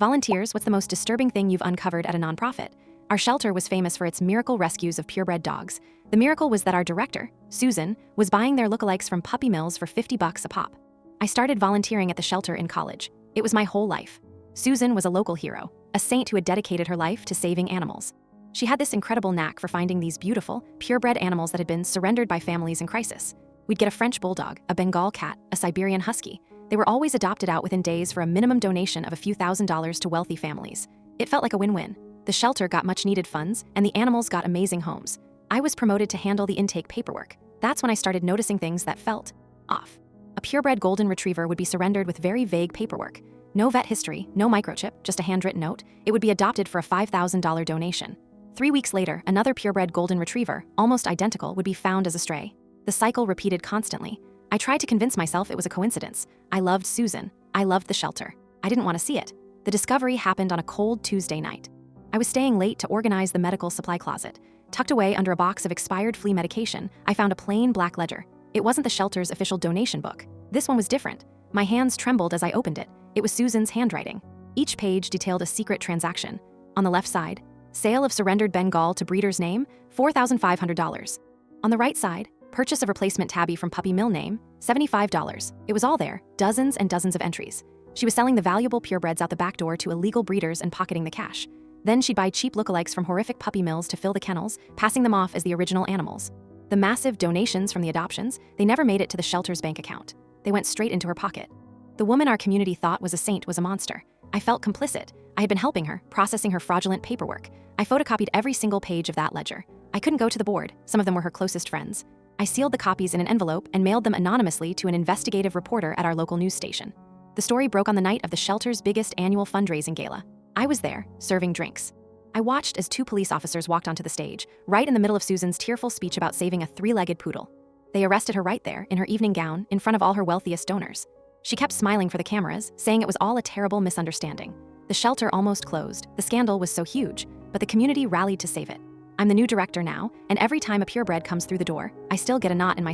Volunteers, what's the most disturbing thing you've uncovered at a nonprofit? Our shelter was famous for its miracle rescues of purebred dogs. The miracle was that our director, Susan, was buying their lookalikes from puppy mills for $50 a pop. I started volunteering at the shelter in college. It was my whole life. Susan was a local hero, a saint who had dedicated her life to saving animals. She had this incredible knack for finding these beautiful, purebred animals that had been surrendered by families in crisis. We'd get a French bulldog, a Bengal cat, a Siberian husky. They were always adopted out within days for a minimum donation of a few $1,000s to wealthy families. It felt like a win-win. The shelter got much-needed funds, and the animals got amazing homes. I was promoted to handle the intake paperwork. That's when I started noticing things that felt off. A purebred golden retriever would be surrendered with very vague paperwork. No vet history, no microchip, just a handwritten note. It would be adopted for a $5,000 donation. 3 weeks later, another purebred golden retriever, almost identical, would be found as a stray. The cycle repeated constantly. I tried to convince myself it was a coincidence. I loved Susan. I loved the shelter. I didn't want to see it. The discovery happened on a cold Tuesday night. I was staying late to organize the medical supply closet. Tucked away under a box of expired flea medication, I found a plain black ledger. It wasn't the shelter's official donation book. This one was different. My hands trembled as I opened it. It was Susan's handwriting. Each page detailed a secret transaction. On the left side, sale of surrendered Bengal to breeder's name, $4,500. On the right side, purchase of replacement tabby from puppy mill name, $75. It was all there, dozens and dozens of entries. She was selling the valuable purebreds out the back door to illegal breeders and pocketing the cash. Then she'd buy cheap lookalikes from horrific puppy mills to fill the kennels, passing them off as the original animals. The massive donations from the adoptions, they never made it to the shelter's bank account. They went straight into her pocket. The woman our community thought was a saint was a monster. I felt complicit. I had been helping her, processing her fraudulent paperwork. I photocopied every single page of that ledger. I couldn't go to the board. Some of them were her closest friends. I sealed the copies in an envelope and mailed them anonymously to an investigative reporter at our local news station. The story broke on the night of the shelter's biggest annual fundraising gala. I was there, serving drinks. I watched as 2 police officers walked onto the stage, right in the middle of Susan's tearful speech about saving a 3-legged poodle. They arrested her right there, in her evening gown, in front of all her wealthiest donors. She kept smiling for the cameras, saying it was all a terrible misunderstanding. The shelter almost closed. The scandal was so huge, but the community rallied to save it. I'm the new director now, and every time a purebred comes through the door, I still get a knot in my